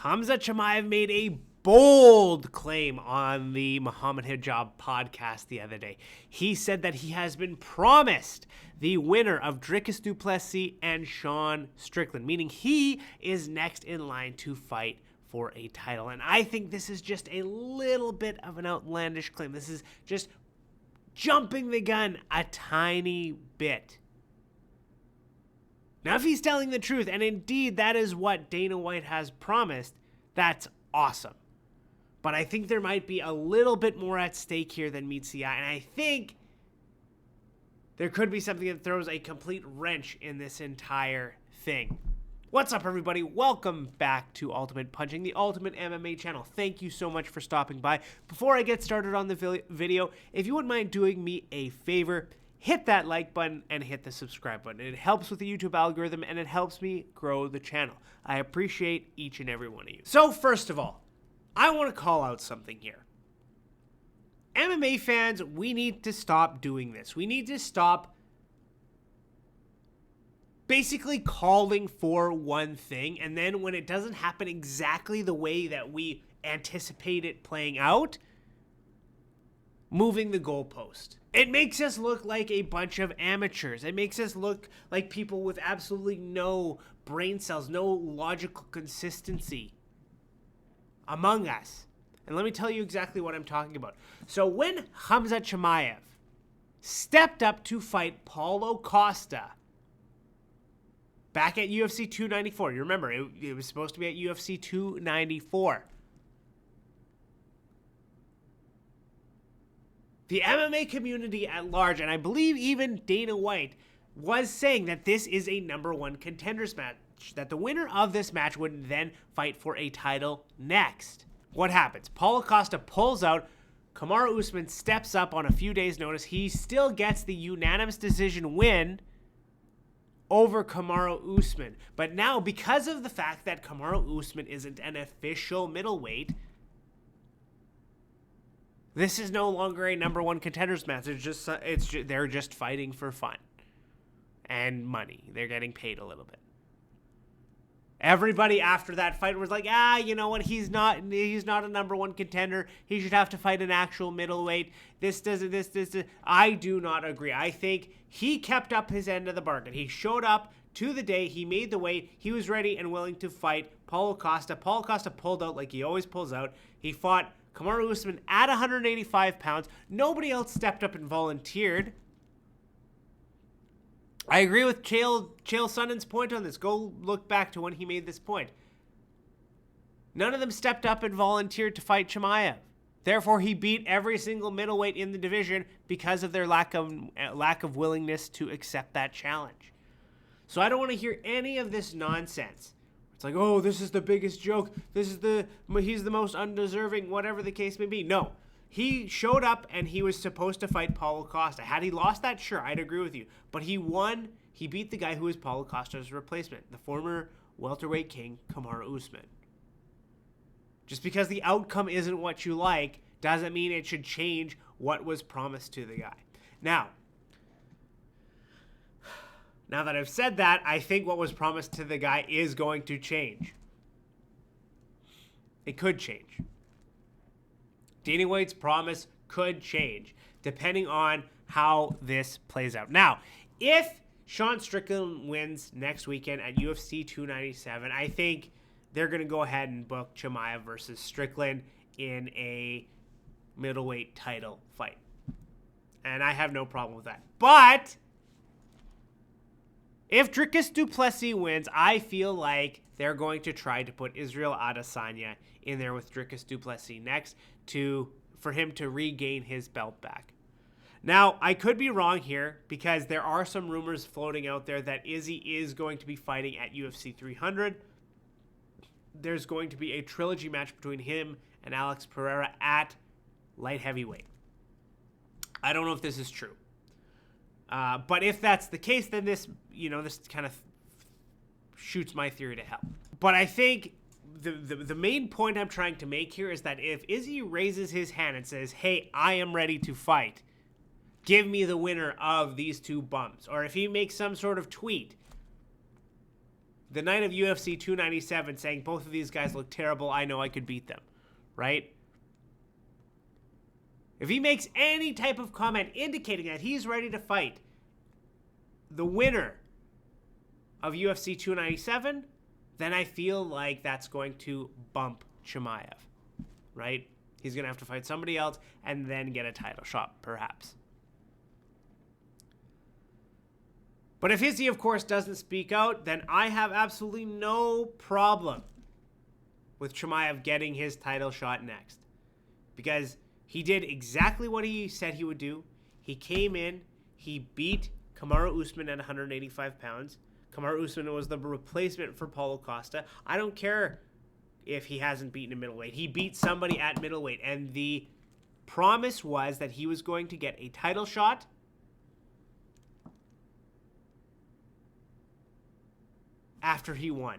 Khamzat Chimaev made a bold claim on the Muhammad Hijab podcast the other day. He said that he has been promised the winner of Dricus Du Plessis and Strickland, meaning he is next in line to fight for a title. And I think this is just a little bit of an outlandish claim. This is just jumping the gun a tiny bit. Now, if he's telling the truth, and indeed that is what Dana White has promised, that's awesome. But I think there might be a little bit more at stake here than meets the eye, and I think there could be something that throws a complete wrench in this entire thing. What's up, everybody? Welcome back to Ultimate Punching, the Ultimate MMA channel. Thank you so much for stopping by. Before I get started on the video, if you wouldn't mind doing me a favor, hit that like button and hit the subscribe button. It helps with the YouTube algorithm and it helps me grow the channel. I appreciate each and every one of you. So first of all, I want to call out something here. MMA fans, we need to stop doing this. We need to stop basically calling for one thing, and then when it doesn't happen exactly the way that we anticipate it playing out, moving the goalpost. It makes us look like a bunch of amateurs. It makes us look like people with absolutely no brain cells, no logical consistency among us. And let me tell you exactly what I'm talking about. So when Khamzat Chimaev stepped up to fight Paulo Costa back at UFC 294, you remember, it was supposed to be at UFC 294. The MMA community at large, and I believe even Dana White, was saying that this is a #1 contenders match, that the winner of this match would then fight for a title next. What happens? Paulo Costa pulls out. Kamaru Usman steps up on a few days' notice. He still gets the unanimous decision win over Kamaru Usman. But now, because of the fact that Kamaru Usman isn't an official middleweight, this is no longer a #1 contenders match. They're just fighting for fun and money. They're getting paid a little bit. Everybody after that fight was like, you know what? He's not a #1 contender. He should have to fight an actual middleweight. This. I do not agree. I think he kept up his end of the bargain. He showed up to the day. He made the weight. He was ready and willing to fight Paulo Costa. Paulo Costa pulled out like he always pulls out. He fought Kamaru Usman at 185 pounds. Nobody else stepped up and volunteered. I agree with Chael Sonnen's point on this. Go look back to when he made this point. None of them stepped up and volunteered to fight Chimaev. Therefore, he beat every single middleweight in the division because of their lack of willingness to accept that challenge. So I don't want to hear any of this nonsense. It's like, oh, this is the biggest joke. He's the most undeserving, whatever the case may be. No. He showed up and he was supposed to fight Paulo Costa. Had he lost that, sure, I'd agree with you. But he won. He beat the guy who was Paulo Costa's replacement, the former welterweight king, Kamaru Usman. Just because the outcome isn't what you like doesn't mean it should change what was promised to the guy. Now that I've said that, I think what was promised to the guy is going to change. It could change. Dana White's promise could change depending on how this plays out. Now, if Strickland wins next weekend at UFC 297, I think they're going to go ahead and book Chimaev versus Strickland in a middleweight title fight. And I have no problem with that. But if Dricus Du Plessis wins, I feel like they're going to try to put Israel Adesanya in there with Dricus Du Plessis next for him to regain his belt back. Now, I could be wrong here because there are some rumors floating out there that Izzy is going to be fighting at UFC 300. There's going to be a trilogy match between him and Alex Pereira at light heavyweight. I don't know if this is true. But if that's the case, then this kind of shoots my theory to hell. But I think the main point I'm trying to make here is that if Izzy raises his hand and says, hey, I am ready to fight, give me the winner of these two bumps, or if he makes some sort of tweet the night of UFC 297 saying both of these guys look terrible, I know I could beat them, right? If he makes any type of comment indicating that he's ready to fight the winner of UFC 297, then I feel like that's going to bump Chimaev, right? He's going to have to fight somebody else and then get a title shot, perhaps. But if Izzy, of course, doesn't speak out, then I have absolutely no problem with Chimaev getting his title shot next. Because he did exactly what he said he would do. He came in, he beat Kamaru Usman at 185 pounds. Kamaru Usman was the replacement for Paulo Costa. I don't care if he hasn't beaten a middleweight. He beat somebody at middleweight, and the promise was that he was going to get a title shot after he won.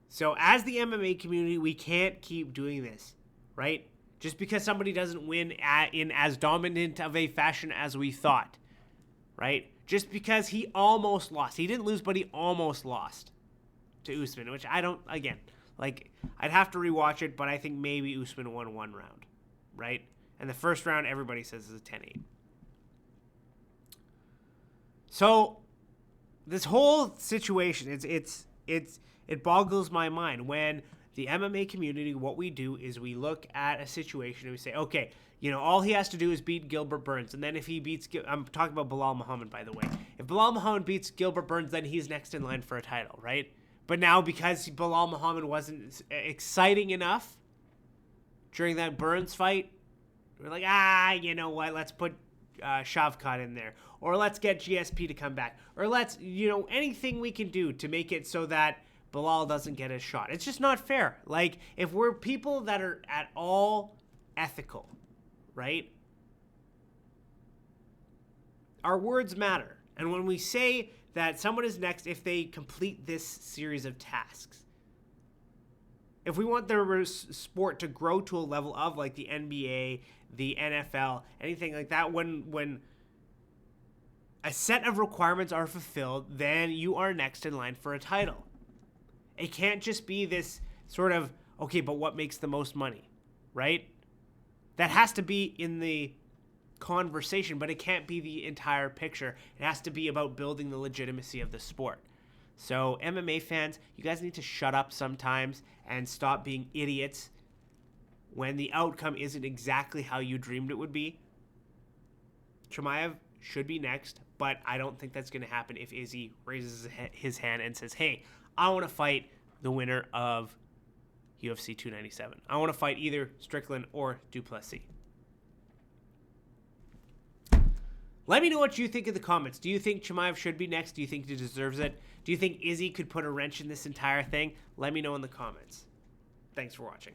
So as the MMA community, we can't keep doing this, right? Just because somebody doesn't win in as dominant of a fashion as we thought, right? Just because he almost lost. He didn't lose, but he almost lost to Usman, which I don't, again, like, I'd have to rewatch it, but I think maybe Usman won one round, right? And the first round, everybody says is a 10-8. So this whole situation, it boggles my mind when the MMA community, what we do is we look at a situation and we say, okay, you know, all he has to do is beat Gilbert Burns. And then if he beats, I'm talking about Bilal Muhammad, by the way. If Bilal Muhammad beats Gilbert Burns, then he's next in line for a title, right? But now because Bilal Muhammad wasn't exciting enough during that Burns fight, we're like, you know what, let's put Shavkat in there. Or let's get GSP to come back. Or let's, you know, anything we can do to make it so that Bilal doesn't get his shot. It's just not fair. Like, if we're people that are at all ethical, right? Our words matter. And when we say that someone is next if they complete this series of tasks, if we want the sport to grow to a level of like the NBA, the NFL, anything like that, when a set of requirements are fulfilled, then you are next in line for a title. It can't just be this sort of, okay, but what makes the most money, right? That has to be in the conversation, but it can't be the entire picture. It has to be about building the legitimacy of the sport. So MMA fans, you guys need to shut up sometimes and stop being idiots when the outcome isn't exactly how you dreamed it would be. Chimaev should be next, but I don't think that's going to happen if Izzy raises his hand and says, hey, I want to fight the winner of UFC 297. I want to fight either Strickland or Du Plessis. Let me know what you think in the comments. Do you think Chimaev should be next? Do you think he deserves it? Do you think Izzy could put a wrench in this entire thing? Let me know in the comments. Thanks for watching.